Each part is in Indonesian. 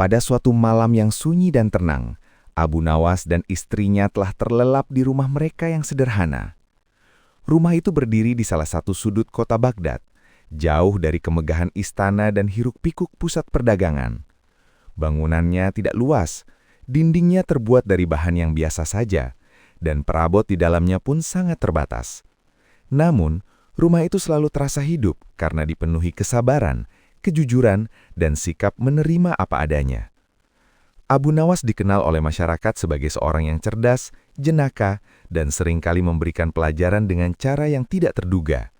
Pada suatu malam yang sunyi dan tenang, Abu Nawas dan istrinya telah terlelap di rumah mereka yang sederhana. Rumah itu berdiri di salah satu sudut kota Baghdad, jauh dari kemegahan istana dan hiruk-pikuk pusat perdagangan. Bangunannya tidak luas, dindingnya terbuat dari bahan yang biasa saja, dan perabot di dalamnya pun sangat terbatas. Namun, rumah itu selalu terasa hidup karena dipenuhi kesabaran, kejujuran, dan sikap menerima apa adanya. Abu Nawas dikenal oleh masyarakat sebagai seorang yang cerdas, jenaka, dan seringkali memberikan pelajaran dengan cara yang tidak terduga.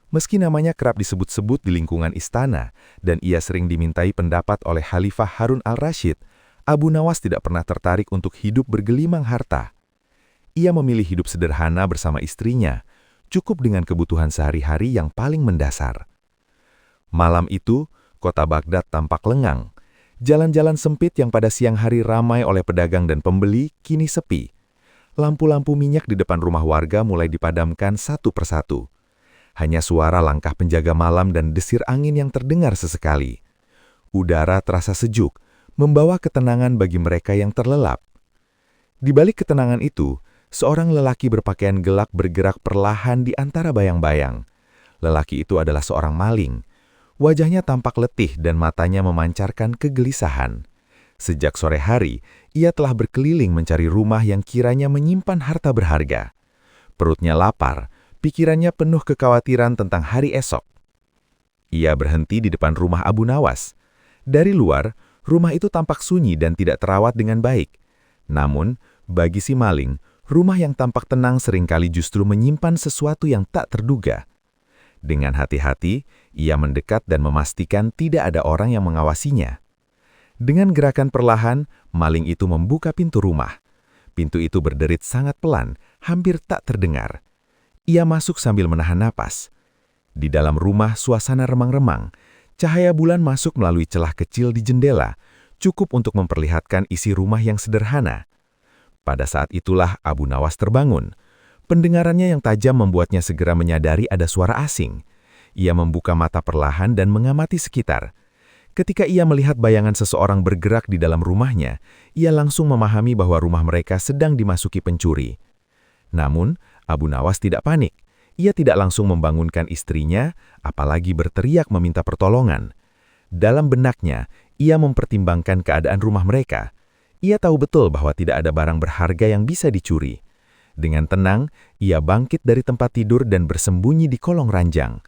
Meski namanya kerap disebut-sebut di lingkungan istana, dan ia sering dimintai pendapat oleh Khalifah Harun al-Rashid, Abu Nawas tidak pernah tertarik untuk hidup bergelimang harta. Ia memilih hidup sederhana bersama istrinya, cukup dengan kebutuhan sehari-hari yang paling mendasar. Malam itu, kota Baghdad tampak lengang. Jalan-jalan sempit yang pada siang hari ramai oleh pedagang dan pembeli kini sepi. Lampu-lampu minyak di depan rumah warga mulai dipadamkan satu persatu. Hanya suara langkah penjaga malam dan desir angin yang terdengar sesekali. Udara terasa sejuk, membawa ketenangan bagi mereka yang terlelap. Di balik ketenangan itu, seorang lelaki berpakaian gelap bergerak perlahan di antara bayang-bayang. Lelaki itu adalah seorang maling. Wajahnya tampak letih dan matanya memancarkan kegelisahan. Sejak sore hari, ia telah berkeliling mencari rumah yang kiranya menyimpan harta berharga. Perutnya lapar, pikirannya penuh kekhawatiran tentang hari esok. Ia berhenti di depan rumah Abu Nawas. Dari luar, rumah itu tampak sunyi dan tidak terawat dengan baik. Namun, bagi si maling, rumah yang tampak tenang seringkali justru menyimpan sesuatu yang tak terduga. Dengan hati-hati, ia mendekat dan memastikan tidak ada orang yang mengawasinya. Dengan gerakan perlahan, maling itu membuka pintu rumah. Pintu itu berderit sangat pelan, hampir tak terdengar. Ia masuk sambil menahan napas. Di dalam rumah, suasana remang-remang. Cahaya bulan masuk melalui celah kecil di jendela, cukup untuk memperlihatkan isi rumah yang sederhana. Pada saat itulah Abu Nawas terbangun. Pendengarannya yang tajam membuatnya segera menyadari ada suara asing. Ia membuka mata perlahan dan mengamati sekitar. Ketika ia melihat bayangan seseorang bergerak di dalam rumahnya, ia langsung memahami bahwa rumah mereka sedang dimasuki pencuri. Namun, Abu Nawas tidak panik. Ia tidak langsung membangunkan istrinya, apalagi berteriak meminta pertolongan. Dalam benaknya, ia mempertimbangkan keadaan rumah mereka. Ia tahu betul bahwa tidak ada barang berharga yang bisa dicuri. Dengan tenang, ia bangkit dari tempat tidur dan bersembunyi di kolong ranjang.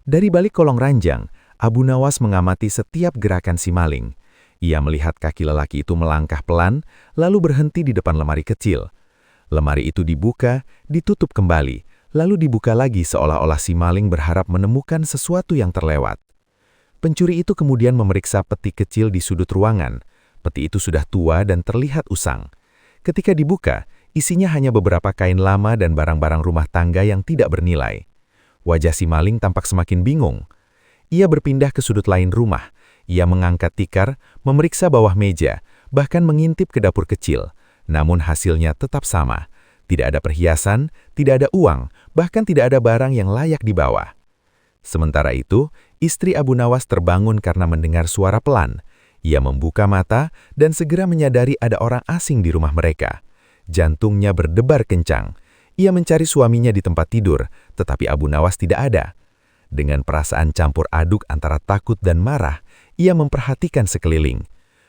Dari balik kolong ranjang, Abu Nawas mengamati setiap gerakan si maling. Ia melihat kaki lelaki itu melangkah pelan, lalu berhenti di depan lemari kecil. Lemari itu dibuka, ditutup kembali, lalu dibuka lagi seolah-olah si maling berharap menemukan sesuatu yang terlewat. Pencuri itu kemudian memeriksa peti kecil di sudut ruangan. Peti itu sudah tua dan terlihat usang. Ketika dibuka, isinya hanya beberapa kain lama dan barang-barang rumah tangga yang tidak bernilai. Wajah si maling tampak semakin bingung. Ia berpindah ke sudut lain rumah. Ia mengangkat tikar, memeriksa bawah meja, bahkan mengintip ke dapur kecil. Namun hasilnya tetap sama. Tidak ada perhiasan, tidak ada uang, bahkan tidak ada barang yang layak dibawa. Sementara itu, istri Abu Nawas terbangun karena mendengar suara pelan. Ia membuka mata dan segera menyadari ada orang asing di rumah mereka. Jantungnya berdebar kencang. Ia mencari suaminya di tempat tidur, tetapi Abu Nawas tidak ada. Dengan perasaan campur aduk antara takut dan marah, ia memperhatikan sekeliling.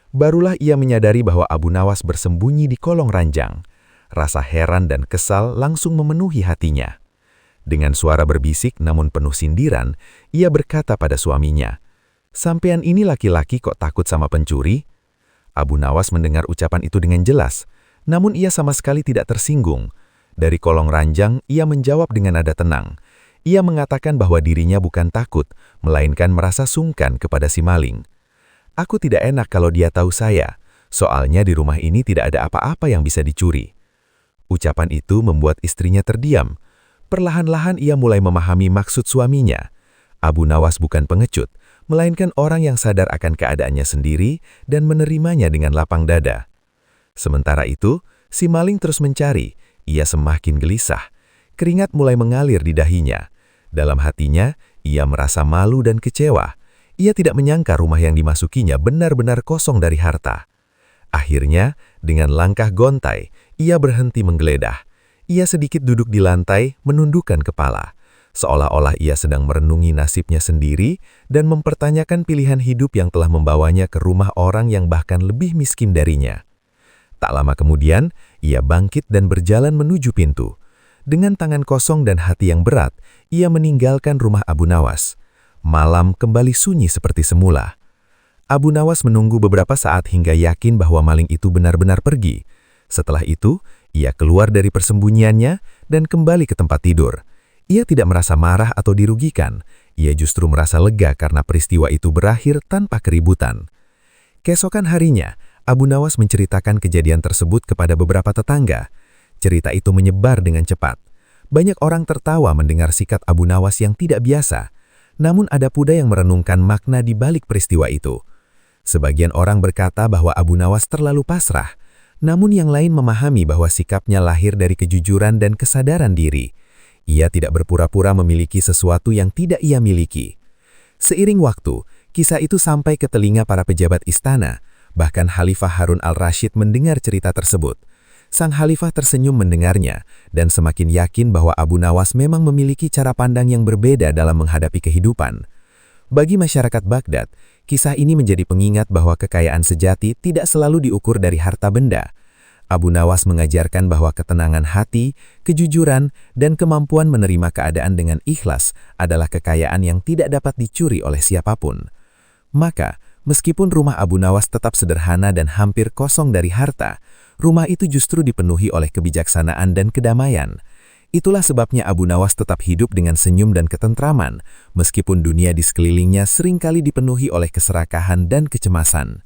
Barulah ia menyadari bahwa Abu Nawas bersembunyi di kolong ranjang. Rasa heran dan kesal langsung memenuhi hatinya. Dengan suara berbisik namun penuh sindiran, ia berkata pada suaminya, "Sampean ini laki-laki kok takut sama pencuri?" Abu Nawas mendengar ucapan itu dengan jelas. Namun ia sama sekali tidak tersinggung. Dari kolong ranjang, ia menjawab dengan nada tenang. Ia mengatakan bahwa dirinya bukan takut, melainkan merasa sungkan kepada si maling. "Aku tidak enak kalau dia tahu saya, soalnya di rumah ini tidak ada apa-apa yang bisa dicuri." Ucapan itu membuat istrinya terdiam. Perlahan-lahan ia mulai memahami maksud suaminya. Abu Nawas bukan pengecut, melainkan orang yang sadar akan keadaannya sendiri dan menerimanya dengan lapang dada. Sementara itu, si maling terus mencari. Ia semakin gelisah. Keringat mulai mengalir di dahinya. Dalam hatinya, ia merasa malu dan kecewa. Ia tidak menyangka rumah yang dimasukinya benar-benar kosong dari harta. Akhirnya, dengan langkah gontai, ia berhenti menggeledah. Ia sedikit duduk di lantai, menundukkan kepala, seolah-olah ia sedang merenungi nasibnya sendiri dan mempertanyakan pilihan hidup yang telah membawanya ke rumah orang yang bahkan lebih miskin darinya. Tak lama kemudian, ia bangkit dan berjalan menuju pintu. Dengan tangan kosong dan hati yang berat, ia meninggalkan rumah Abu Nawas. Malam kembali sunyi seperti semula. Abu Nawas menunggu beberapa saat hingga yakin bahwa maling itu benar-benar pergi. Setelah itu, ia keluar dari persembunyiannya dan kembali ke tempat tidur. Ia tidak merasa marah atau dirugikan. Ia justru merasa lega karena peristiwa itu berakhir tanpa keributan. Keesokan harinya, Abu Nawas menceritakan kejadian tersebut kepada beberapa tetangga. Cerita itu menyebar dengan cepat. Banyak orang tertawa mendengar sikap Abu Nawas yang tidak biasa. Namun ada pula yang merenungkan makna di balik peristiwa itu. Sebagian orang berkata bahwa Abu Nawas terlalu pasrah. Namun yang lain memahami bahwa sikapnya lahir dari kejujuran dan kesadaran diri. Ia tidak berpura-pura memiliki sesuatu yang tidak ia miliki. Seiring waktu, kisah itu sampai ke telinga para pejabat istana. Bahkan Khalifah Harun al-Rashid mendengar cerita tersebut. Sang Khalifah tersenyum mendengarnya dan semakin yakin bahwa Abu Nawas memang memiliki cara pandang yang berbeda dalam menghadapi kehidupan. Bagi masyarakat Baghdad, kisah ini menjadi pengingat bahwa kekayaan sejati tidak selalu diukur dari harta benda. Abu Nawas mengajarkan bahwa ketenangan hati, kejujuran, dan kemampuan menerima keadaan dengan ikhlas adalah kekayaan yang tidak dapat dicuri oleh siapapun. Maka, meskipun rumah Abu Nawas tetap sederhana dan hampir kosong dari harta, rumah itu justru dipenuhi oleh kebijaksanaan dan kedamaian. Itulah sebabnya Abu Nawas tetap hidup dengan senyum dan ketentraman, meskipun dunia di sekelilingnya seringkali dipenuhi oleh keserakahan dan kecemasan.